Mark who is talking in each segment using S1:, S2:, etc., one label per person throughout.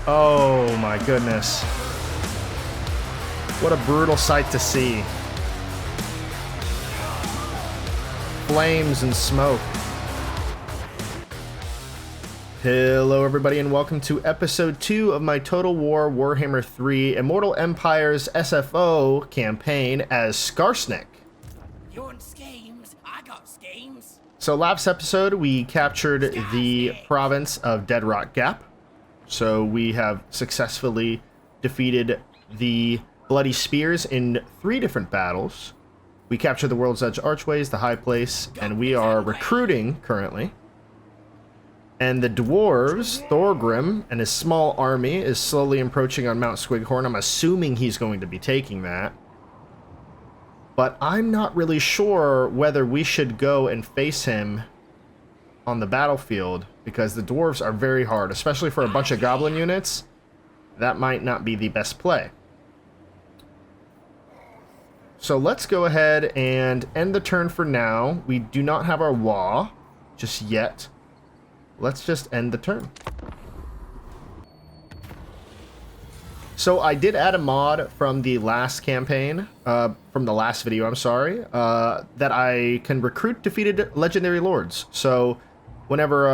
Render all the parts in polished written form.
S1: Oh my goodness. What a brutal sight to see. Flames and smoke. Hello everybody and welcome to episode 2 of my Total War Warhammer 3 Immortal Empires SFO campaign as Skarsnik.
S2: You want schemes? I got schemes.
S1: So last episode we captured the province of Dead Rock Gap. So we have successfully defeated the Bloody Spears in 3 different battles. We captured the World's Edge Archways, the High Place, and we are recruiting currently. And the Dwarves, Thorgrim, and his small army is slowly approaching on Mount Squighorn. I'm assuming he's going to be taking that. But I'm not really sure whether we should go and face him on the battlefield, because the Dwarves are very hard, especially for a bunch of Goblin units. That might not be the best play. So let's go ahead and end the turn for now. We do not have our Wah just yet. Let's just end the turn. So I did add a mod from the last campaign, from the last video, I'm sorry, that I can recruit defeated legendary lords. So whenever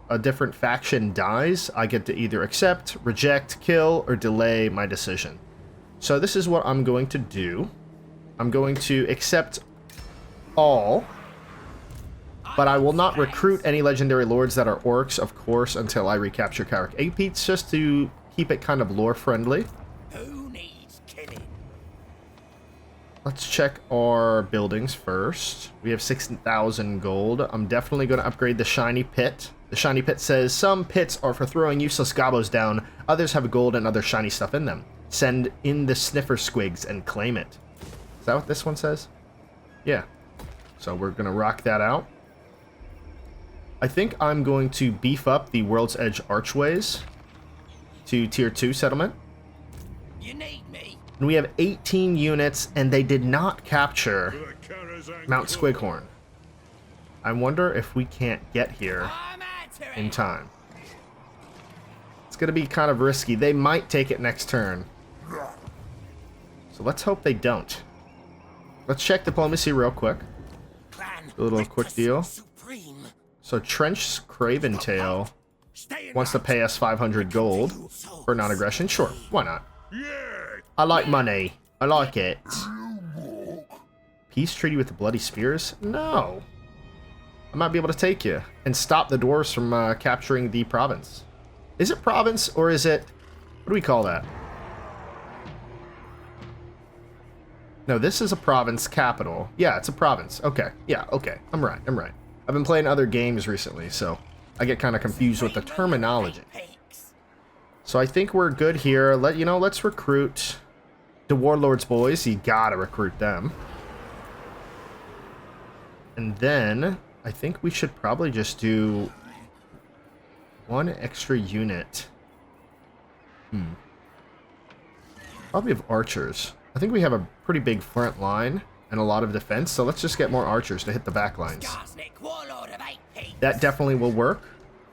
S1: a different faction dies, I get to either accept, reject, kill, or delay my decision. So this is what I'm going to do. I'm going to accept all, but I will not recruit any legendary lords that are orcs, of course, until I recapture Karak Eight Peaks, just to keep it kind of lore friendly.
S2: Who needs killing?
S1: Let's check our buildings first. We have 6,000 gold. I'm definitely going to upgrade the Shiny Pit. The Shiny Pit says, some pits are for throwing useless gobos down. Others have gold and other shiny stuff in them. Send in the sniffer squigs and claim it. Is that what this one says? Yeah. So we're going to rock that out. I think I'm going to beef up the World's Edge Archways to Tier 2 settlement.
S2: You need me.
S1: And we have 18 units, and they did not capture Mount Squighorn. I wonder if we can't get here in time. It's going to be kind of risky. They might take it next turn. So let's hope they don't. Let's check diplomacy real quick. A little quick deal. So Trench Craventail wants to pay us 500 gold for non-aggression. Sure, why not? I like money. I like it. Peace treaty with the Bloody Spears? No. I might be able to take you and stop the Dwarves from capturing the province. Is it province or is it... what do we call that? No, this is a province capital. Yeah, it's a province. Okay. Yeah, okay. I'm right. I've been playing other games recently, so I get kind of confused with the terminology. So I think we're good here. Let's recruit the Warlords boys. You gotta recruit them. And then I think we should probably just do 1 extra unit. Probably of archers. I think we have a pretty big front line and a lot of defense, so let's just get more archers to hit the back lines. That definitely will work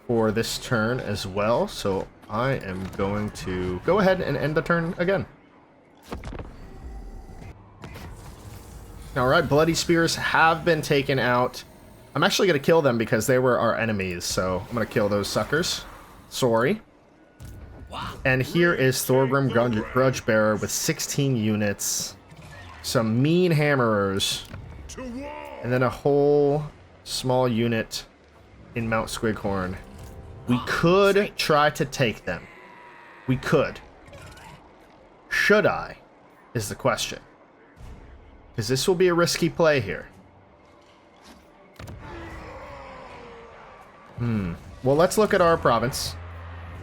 S1: for this turn as well, so I am going to go ahead and end the turn again. Alright, Bloody Spears have been taken out. I'm actually going to kill them because they were our enemies, so I'm going to kill those suckers. Sorry. And here is Thorgrim Grudgebearer with 16 units. Some mean hammerers. And then a whole small unit in Mount Squighorn. We could try to take them. We could. Should I? Is the question. Because this will be a risky play here. Well, let's look at our province.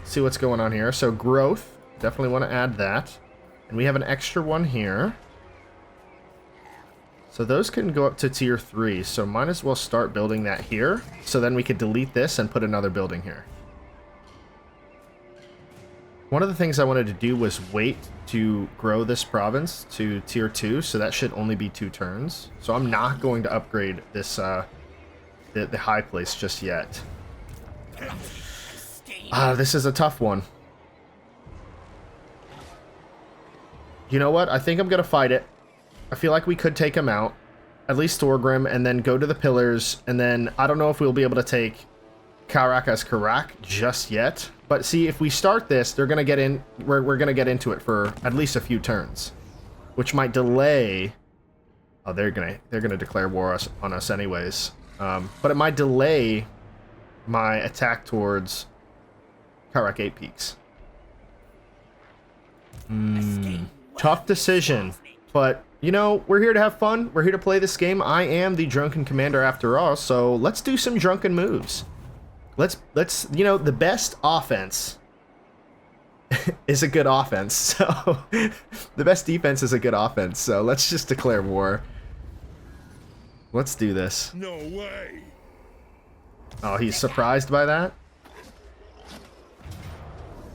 S1: See what's going on here. So growth. Definitely want to add that. And we have an extra one here. So those can go up to tier 3. So might as well start building that here. So then we could delete this and put another building here. One of the things I wanted to do was wait to grow this province to tier 2. So that should only be 2 turns. So I'm not going to upgrade this the high place just yet. This is a tough one. you know what? I think I'm going to fight it. I feel like we could take him out. At least Thorgrim, and then go to the pillars. And then I don't know if we'll be able to take Karak as Karak just yet. But see, if we start this, they're going to get in. We're going to get into it for at least a few turns, which might delay. Oh, they're gonna declare war on us anyways. But it might delay my attack towards Karak Eight Peaks. Tough decision, but you know, we're here to have fun. We're here to play this game. I am the drunken commander after all, so let's do some drunken moves. Let's you know, the best offense is a good offense. So the best defense is a good offense. So let's just declare war. Let's do this.
S3: No way.
S1: Oh, he's surprised by that.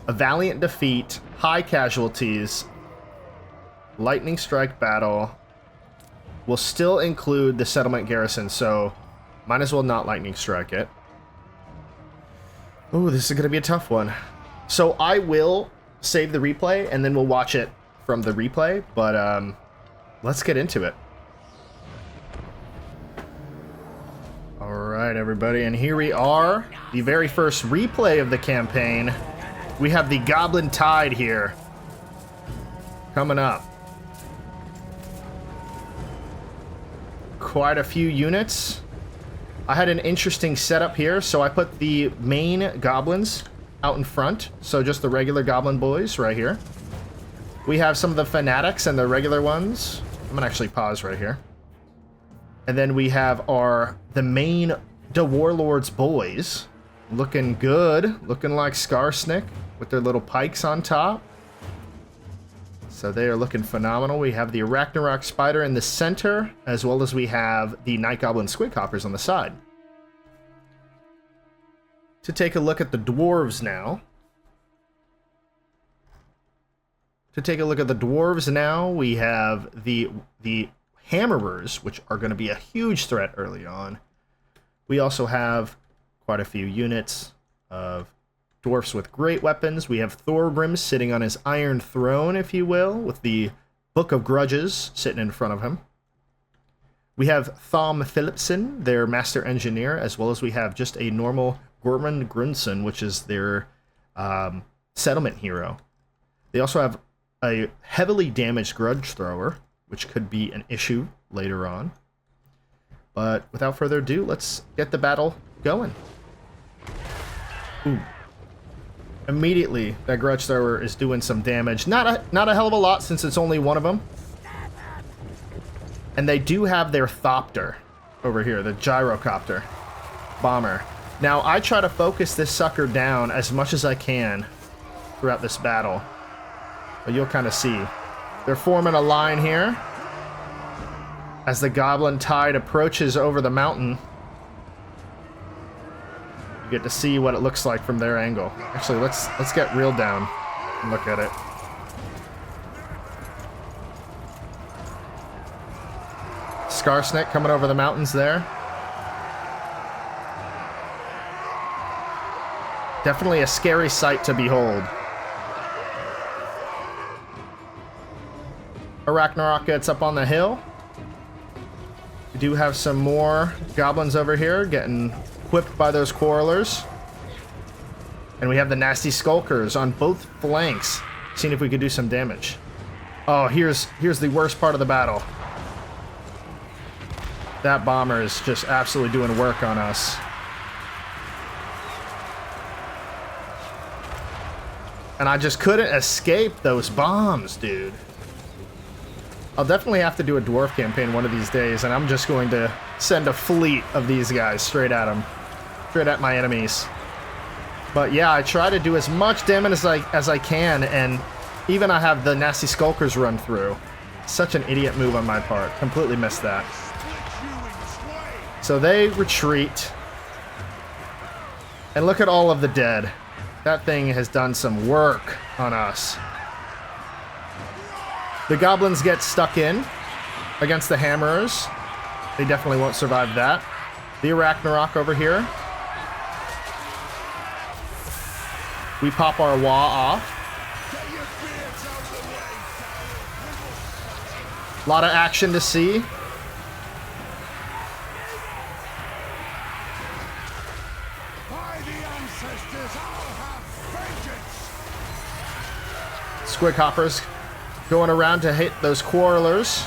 S1: A valiant defeat, high casualties, lightning strike battle. Will still include the settlement garrison, so might as well not lightning strike it. Oh, this is going to be a tough one. So I will save the replay, and then we'll watch it from the replay, but let's get into it. Alright, everybody, and here we are, the very first replay of the campaign. We have the Goblin Tide here, coming up. Quite a few units. I had an interesting setup here, so I put the main goblins out in front, so just the regular goblin boys right here. We have some of the fanatics and the regular ones. I'm gonna actually pause right here. And then we have the main Warlords boys, looking good, looking like Skarsnik with their little pikes on top. So they are looking phenomenal. We have the Arachnarok Spider in the center, as well as we have the Night Goblin Squidhoppers on the side. To take a look at the dwarves now. We have the Hammerers, which are going to be a huge threat early on. We also have quite a few units of dwarfs with great weapons. We have Thorgrim sitting on his iron throne, if you will, with the Book of Grudges sitting in front of him. We have Thom Philipson, their master engineer, as well as we have just a normal Gormund Grunson, which is their settlement hero. They also have a heavily damaged Grudge Thrower, which could be an issue later on. But without further ado, let's get the battle going. Ooh. Immediately, that Grudge Thrower is doing some damage. Not a hell of a lot, since it's only one of them. And they do have their Thopter over here, the Gyrocopter bomber. Now, I try to focus this sucker down as much as I can throughout this battle. But you'll kind of see. They're forming a line here as the Goblin Tide approaches over the mountain. You get to see what it looks like from their angle. Actually, let's get real down and look at it. Skarsnik coming over the mountains there. Definitely a scary sight to behold. Arachnarok gets up on the hill. We do have some more goblins over here getting whipped by those quarrelers. And we have the nasty skulkers on both flanks, seeing if we could do some damage. Oh, here's the worst part of the battle. That bomber is just absolutely doing work on us. And I just couldn't escape those bombs, dude. I'll definitely have to do a dwarf campaign one of these days, and I'm just going to send a fleet of these guys straight at them. Straight at my enemies. But yeah, I try to do as much damage as I can, and even I have the nasty skulkers run through. Such an idiot move on my part. Completely missed that. So they retreat. And look at all of the dead. That thing has done some work on us. The goblins get stuck in against the hammerers. They definitely won't survive that. The Arachnarok over here. We pop our wah off. A lot of action to see.
S3: By the ancestors, I'll have vengeance.
S1: Squig hoppers going around to hit those quarrelers.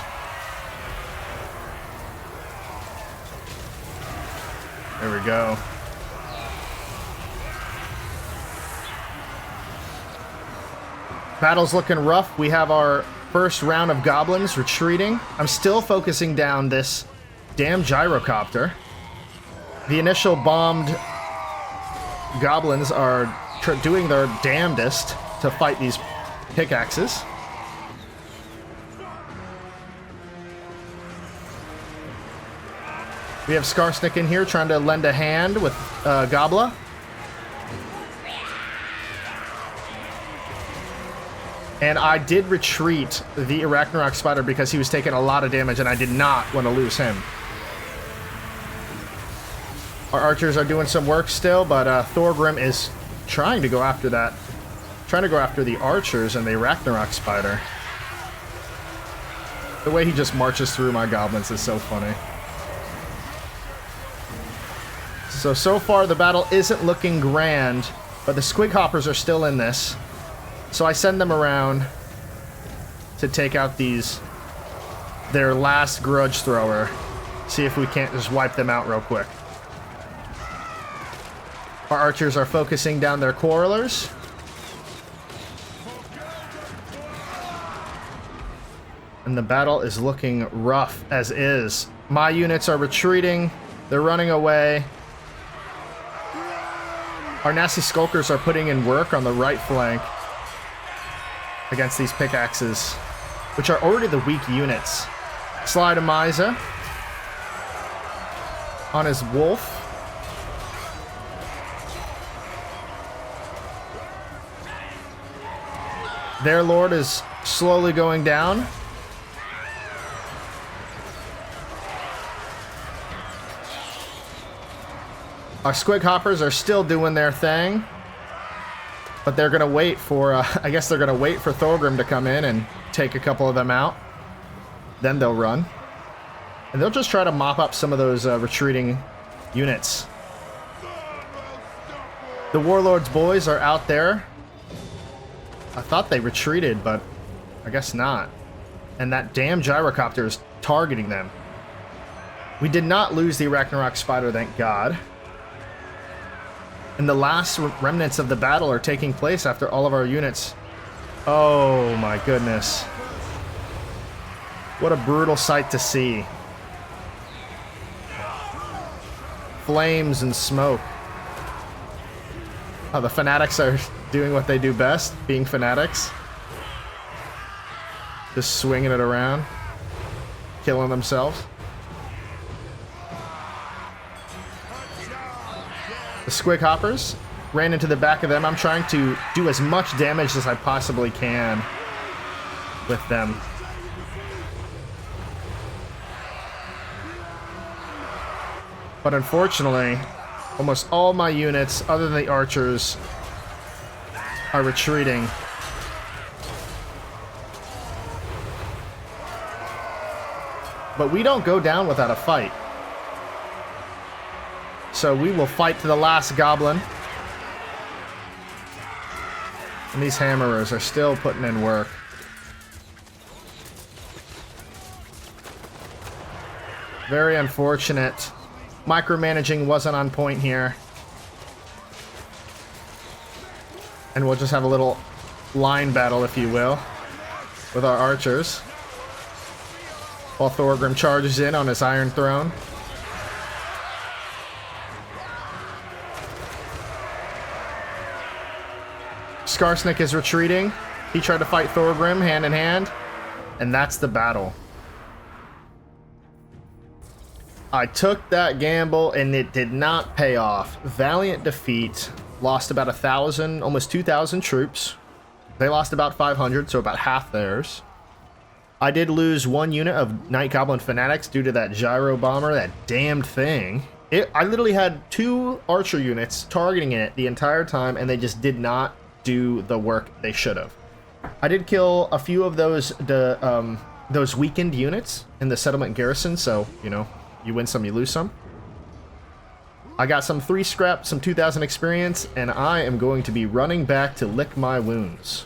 S1: There we go. Battle's looking rough. We have our first round of goblins retreating. I'm still focusing down this damn gyrocopter. The initial bombed goblins are doing their damnedest to fight these pickaxes. We have Skarsnik in here trying to lend a hand with Gobla. And I did retreat the Arachnarok Spider because he was taking a lot of damage and I did not want to lose him. Our archers are doing some work still, but Thorgrim is trying to go after that. Trying to go after the archers and the Arachnarok Spider. The way he just marches through my goblins is so funny. So far the battle isn't looking grand, but the Squig Hoppers are still in this. So I send them around to take out their last grudge thrower. See if we can't just wipe them out real quick. Our archers are focusing down their quarrelers. And the battle is looking rough as is. My units are retreating. They're running away. Our nasty skulkers are putting in work on the right flank against these pickaxes, which are already the weak units. Slide a Miza on his wolf. Their lord is slowly going down. Our Squig Hoppers are still doing their thing. But they're going to wait for, I guess they're going to wait for Thorgrim to come in and take a couple of them out. Then they'll run. And they'll just try to mop up some of those retreating units. The Warlord's boys are out there. I thought they retreated, but I guess not. And that damn gyrocopter is targeting them. We did not lose the Arachnarok Spider, thank God. And the last remnants of the battle are taking place after all of our units. Oh my goodness. What a brutal sight to see. Flames and smoke. Oh, the fanatics are doing what they do best, being fanatics. Just swinging it around. Killing themselves. The Squig Hoppers ran into the back of them. I'm trying to do as much damage as I possibly can with them. But unfortunately, almost all my units, other than the archers, are retreating. But we don't go down without a fight. So we will fight to the last goblin. And these hammerers are still putting in work. Very unfortunate. Micromanaging wasn't on point here. And we'll just have a little line battle, if you will, with our archers. While Thorgrim charges in on his Iron Throne. Skarsnik is retreating. He tried to fight Thorgrim hand in hand. And that's the battle. I took that gamble and it did not pay off. Valiant defeat. Lost about 1,000, almost 2,000 troops. They lost about 500, so about half theirs. I did lose one unit of Night Goblin Fanatics due to that gyro bomber, that damned thing. I literally had 2 archer units targeting it the entire time, and they just did not do the work they should have. I did kill a few of those those weakened units in the settlement garrison, so, you know, you win some, you lose some. I got some 3 scrap, some 2,000 experience, and I am going to be running back to lick my wounds.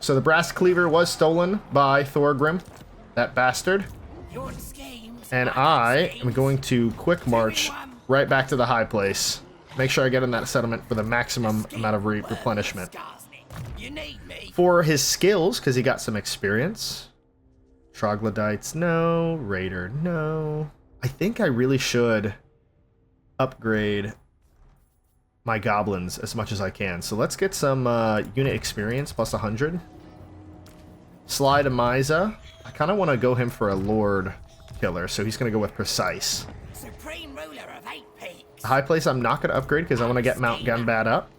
S1: So the brass cleaver was stolen by Thorgrim, that bastard. And I am going to quick march right back to the high place. Make sure I get in that settlement for the maximum amount of replenishment. For his skills, because he got some experience. Troglodytes, no. Raider, no. I think I really should upgrade my goblins as much as I can. So let's get some unit experience plus 100. Slide Amiza. I kind of want to go him for a Lord killer, so he's going to go with Precise.
S2: Supreme ruler of 8 Peaks.
S1: The high place I'm not going to upgrade because I want to get Mount Gunbad up.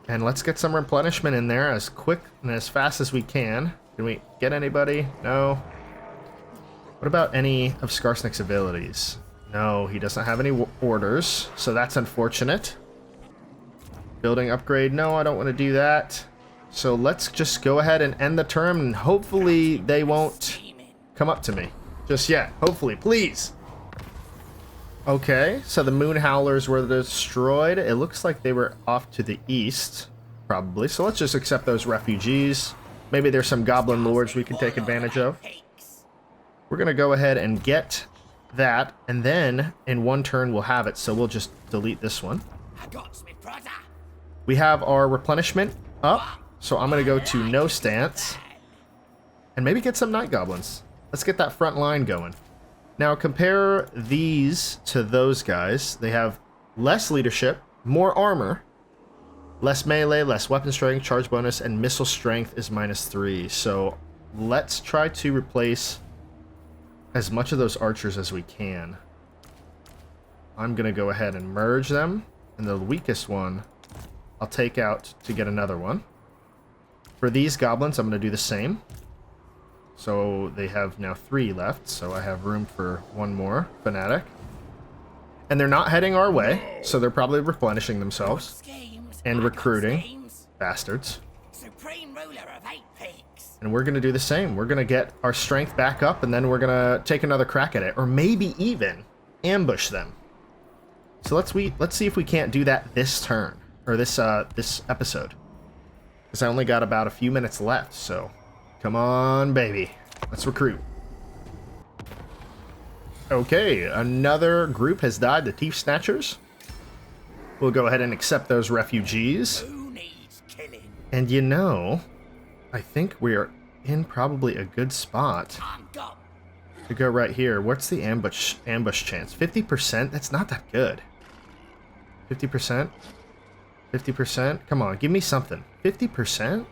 S1: And let's get some replenishment in there as quick and as fast as we can. Can we get anybody? No. What about any of Skarsnik's abilities? No, he doesn't have any orders, so that's unfortunate. Building upgrade. No, I don't want to do that. So let's just go ahead and end the term, and hopefully they won't come up to me just yet. Hopefully, please. Okay, so the Moon Howlers were destroyed. It looks like they were off to the east, probably. So let's just accept those refugees. Maybe there's some Goblin Lords we can take advantage of. We're going to go ahead and get that, and then in one turn we'll have it, so we'll just delete this one. We have our replenishment up, so I'm going to go to no stance, and maybe get some Night Goblins. Let's get that front line going. Now compare these to those guys. They have less leadership, more armor, less melee, less weapon strength, charge bonus, and missile strength is -3. So let's try to replace as much of those archers as we can. I'm going to go ahead and merge them, and the weakest one I'll take out to get another one. For these goblins, I'm going to do the same. So they have now 3 left, so I have room for one more fanatic. And they're not heading our way, so they're probably replenishing themselves and recruiting. Bastards.
S2: Supreme ruler of 8 Peaks.
S1: And we're going to do the same. We're going to get our strength back up, and then we're going to take another crack at it, or maybe even ambush them. So let's see if we can't do that this turn, or this episode. Because I only got about a few minutes left, so come on, baby. Let's recruit. Okay, another group has died, the Thief Snatchers. We'll go ahead and accept those refugees.
S2: Who needs killing?
S1: And you know, I think we are in probably a good spot
S2: I'm gone.
S1: to go right here. What's the ambush chance? 50%? That's not that good. 50%? 50%? Come on, give me something. 50%?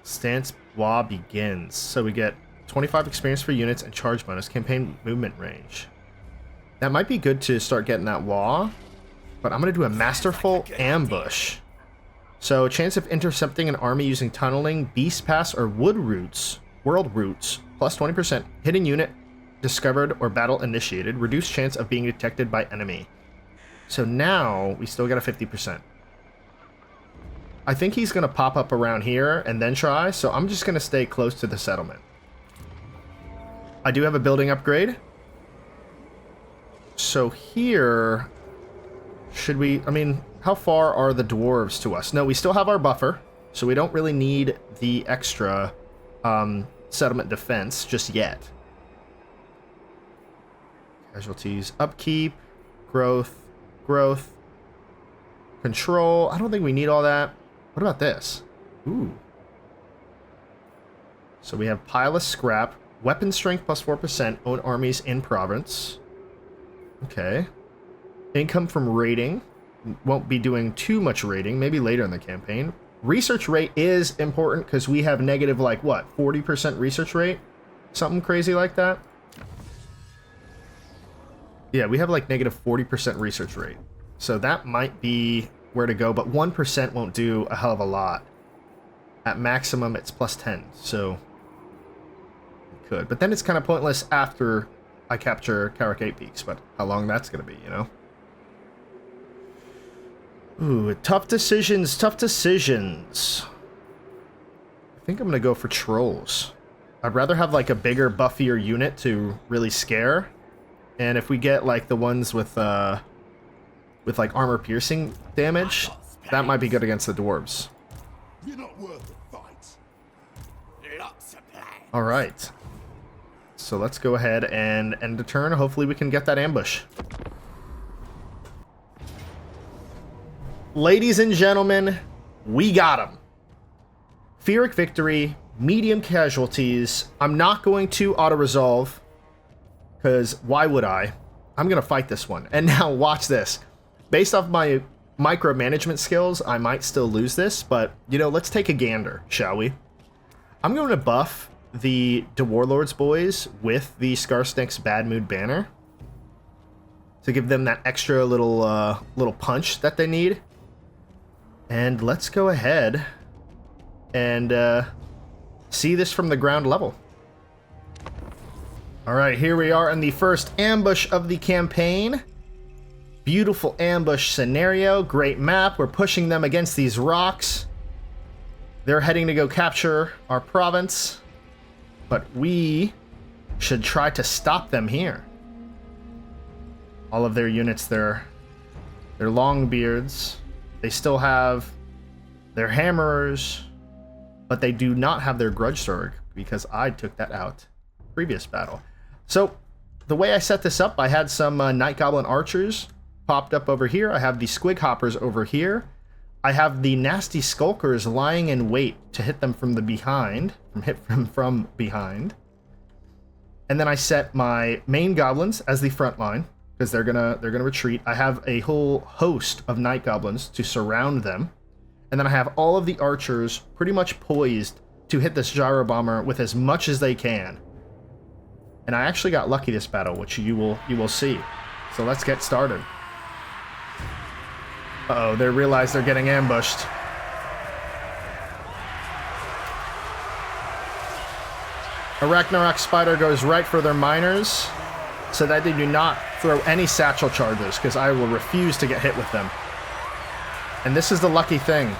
S1: Stance Wa begins. So we get 25 experience for units and charge bonus, campaign movement range. That might be good to start getting that Wa, but I'm going to do a masterful ambush. So chance of intercepting an army using tunneling, beast pass, or world roots, plus 20%. Hidden unit discovered or battle initiated, reduced chance of being detected by enemy. So now we still got a 50%. I think he's going to pop up around here and then try, so I'm just going to stay close to the settlement. I do have a building upgrade. So here, should we, I mean, how far are the dwarves to us? No, we still have our buffer, so we don't really need the extra settlement defense just yet. Casualties, upkeep, growth, control. I don't think we need all that. What about this? Ooh. So we have pile of scrap, weapon strength plus 4%, own armies in province. Okay. Income from raiding. Won't be doing too much raiding, maybe later in the campaign. Research rate is important because we have negative, like, what, 40% research rate? Something crazy like that? Yeah, we have like negative 40% research rate. So that might be where to go, but 1% won't do a hell of a lot. At maximum, it's plus 10, so it could. But then it's kind of pointless after I capture Karak Eight Peaks, but how long that's going to be, you know? Ooh, tough decisions, tough decisions. I think I'm going to go for trolls. I'd rather have like a bigger, buffier unit to really scare. And if we get like the ones with like armor piercing damage, that might be good against the dwarves.
S3: You're not worth the fight.
S2: Lots of plans.
S1: All right. So let's go ahead and end the turn. Hopefully we can get that ambush. Ladies and gentlemen, we got him. Pyrrhic victory, medium casualties. I'm not going to auto-resolve, because why would I? I'm going to fight this one. And now watch this. Based off my micromanagement skills, I might still lose this, but, you know, let's take a gander, shall we? I'm going to buff the Warlords boys with the Skarsnik's Bad Mood banner to give them that extra little punch that they need. And let's go ahead and see this from the ground level. All right, here we are in the first ambush of the campaign. Beautiful ambush scenario, great map. We're pushing them against these rocks. They're heading to go capture our province, but we should try to stop them here. All of their units, they're long beards. They still have their hammerers, but they do not have their grudge sword because I took that out previous battle. So the way I set this up, I had some Night Goblin archers popped up over here. I have the Squig Hoppers over here. I have the nasty Skulkers lying in wait to hit them from the behind, from behind. And then I set my main goblins as the front line because they're gonna retreat. I have a whole host of Night Goblins to surround them. And then I have all of the archers pretty much poised to hit this gyro bomber with as much as they can. And I actually got lucky this battle, which you will see. So let's get started. Uh-oh, they realize they're getting ambushed. A Ragnarok Spider goes right for their miners so that they do not throw any satchel charges, because I will refuse to get hit with them. And this is the lucky thing.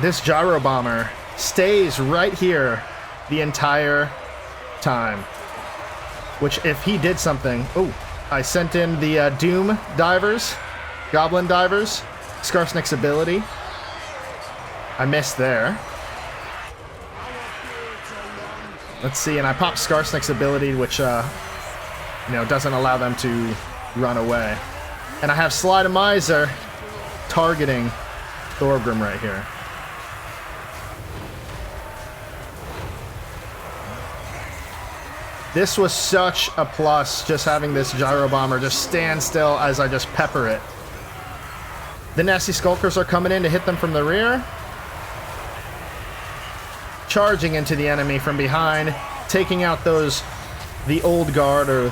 S1: This gyro bomber stays right here the entire time. Which, if he did something... Oh, I sent in the Doom divers, Goblin divers, Skarsnik's ability. I missed there. Let's see, and I popped Skarsnik's ability, which, doesn't allow them to run away. And I have Slide Miser targeting Thorgrim right here. This was such a plus, just having this gyro bomber just stand still as I just pepper it. The nasty Skulkers are coming in to hit them from the rear. Charging into the enemy from behind, taking out the old guard, or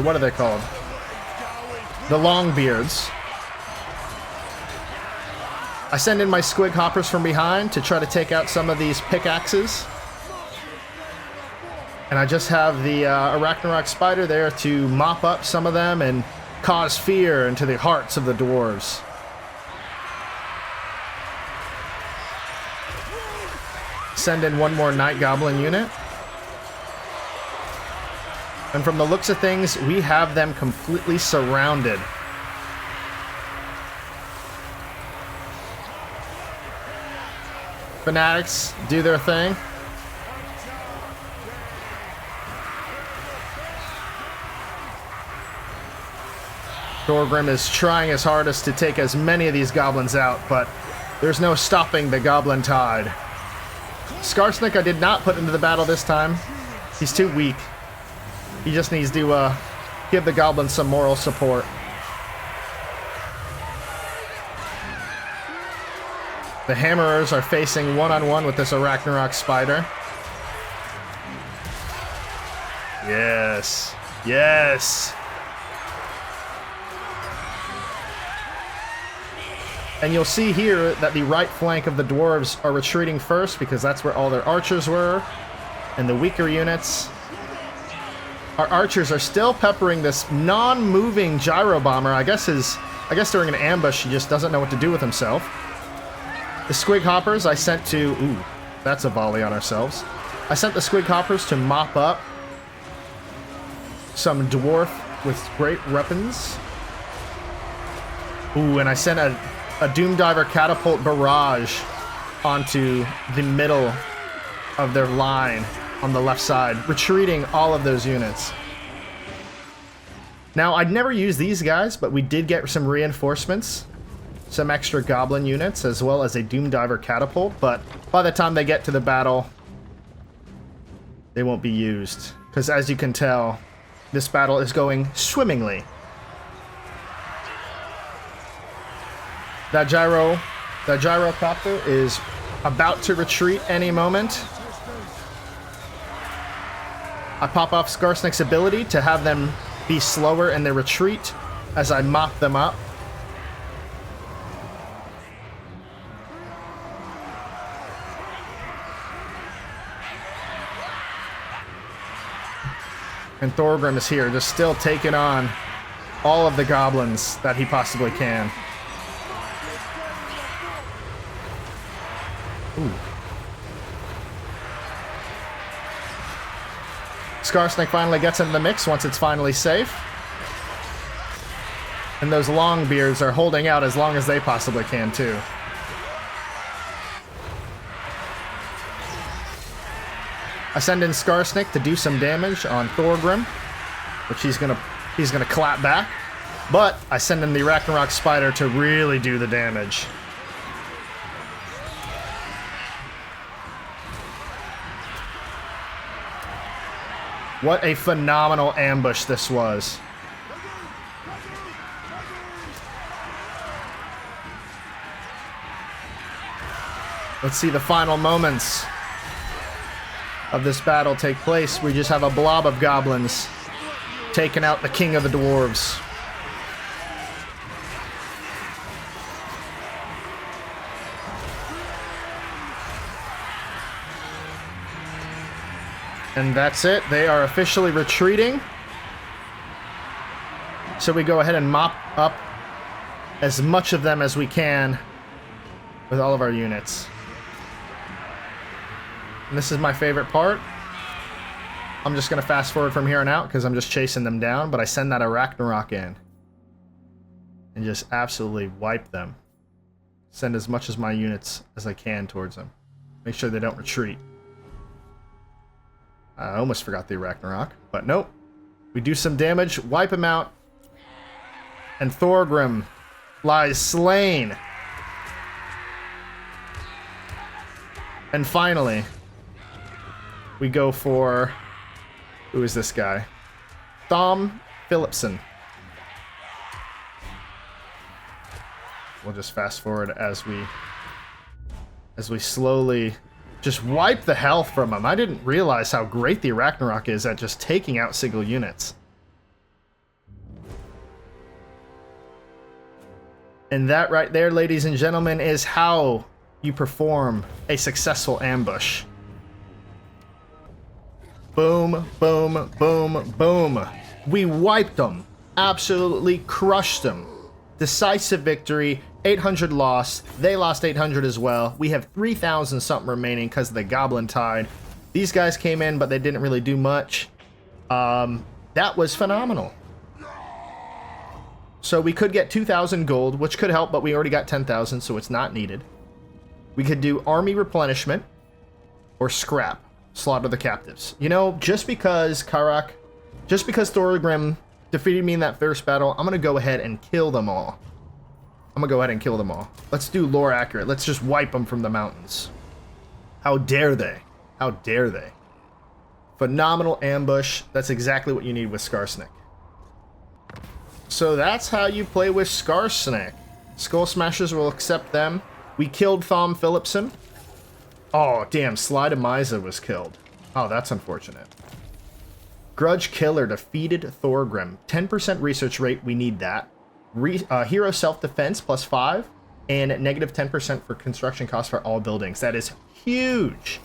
S1: what are they called? The Longbeards. I send in my Squig Hoppers from behind to try to take out some of these pickaxes. And I just have the Ragnarok Spider there to mop up some of them and cause fear into the hearts of the dwarves. Send in one more Night Goblin unit. And from the looks of things, we have them completely surrounded. Fanatics do their thing. Thorgrim is trying his hardest to take as many of these goblins out, but there's no stopping the goblin tide. Skarsnik I did not put into the battle this time. He's too weak. He just needs to give the goblins some moral support. The Hammerers are facing one-on-one with this Ragnarok Spider. Yes. Yes. And you'll see here that the right flank of the dwarves are retreating first because that's where all their archers were. And the weaker units. Our archers are still peppering this non-moving gyro bomber. I guess during an ambush he just doesn't know what to do with himself. The Squig Hoppers I sent to... Ooh. That's a volley on ourselves. I sent the squid hoppers to mop up some dwarf with great weapons. Ooh, and I sent a Doom Diver catapult barrage onto the middle of their line on the left side, retreating all of those units. Now, I'd never use these guys, but we did get some reinforcements, some extra goblin units, as well as a Doom Diver catapult, but by the time they get to the battle, they won't be used. Because as you can tell, this battle is going swimmingly. That gyrocopter is about to retreat any moment. I pop off Skarsnik's ability to have them be slower in their retreat as I mop them up. And Thorgrim is here, just still taking on all of the goblins that he possibly can. Ooh. Skarsnik finally gets into the mix once it's finally safe. And those Longbeards are holding out as long as they possibly can, too. I send in Skarsnik to do some damage on Thorgrim, which he's gonna clap back. But I send in the Ragnarok Spider to really do the damage. What a phenomenal ambush this was. Let's see the final moments of this battle take place. We just have a blob of goblins taking out the king of the dwarves. And that's it. They are officially retreating. So we go ahead and mop up as much of them as we can with all of our units. And this is my favorite part. I'm just going to fast forward from here on out because I'm just chasing them down, but I send that Ragnarok in and just absolutely wipe them. Send as much of my units as I can towards them. Make sure they don't retreat. I almost forgot the Ragnarok, but nope. We do some damage, wipe him out, and Thorgrim lies slain. And finally, we go for... Who is this guy? Thom Philipson. We'll just fast forward as we slowly just wipe the health from him. I didn't realize how great the Ragnarok is at just taking out single units. And that right there, ladies and gentlemen, is how you perform a successful ambush. Boom, boom, boom, boom. We wiped them. Absolutely crushed them. Decisive victory. 800 lost. They lost 800 as well. We have 3,000 something remaining because of the Goblin Tide. These guys came in, but they didn't really do much. That was phenomenal. So we could get 2,000 gold, which could help, but we already got 10,000, so it's not needed. We could do army replenishment or scrap. Slaughter the captives. You know, just because Thorgrim defeated me in that first battle, I'm going to go ahead and kill them all. Let's do lore accurate. Let's just wipe them from the mountains. How dare they? How dare they? Phenomenal ambush. That's exactly what you need with Skarsnik. So that's how you play with Skarsnik. Skull Smashers will accept them. We killed Thom Philipson. Oh, damn. Slydamisa was killed. Oh, that's unfortunate. Grudge Killer defeated Thorgrim. 10% research rate. We need that. Hero self-defense +5 and negative 10% for construction costs for all buildings. That is huge.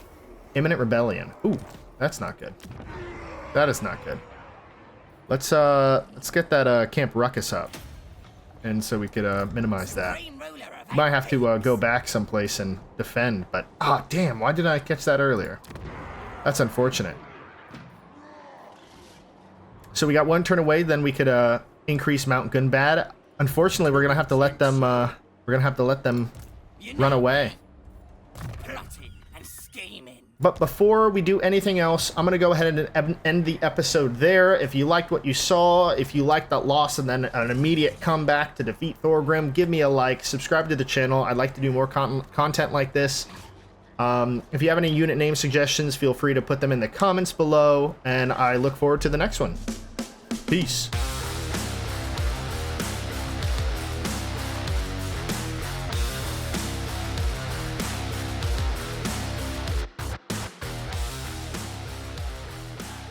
S1: Imminent Rebellion. Ooh, that's not good. That is not good. Let's get that Camp Ruckus up, and so we could minimize that.
S2: Green ruler of
S1: Might have to go back someplace and defend, but... Ah, damn, why didn't I catch that earlier? That's unfortunate. So we got one turn away, then we could increase Mount Gunbad. Unfortunately, we're gonna have to let them run away.
S2: Plotting and scheming.
S1: But before we do anything else, I'm going to go ahead and end the episode there. If you liked what you saw, if you liked that loss and then an immediate comeback to defeat Thorgrim, give me a like, subscribe to the channel. I'd like to do more content like this. If you have any unit name suggestions, feel free to put them in the comments below, and I look forward to the next one. Peace.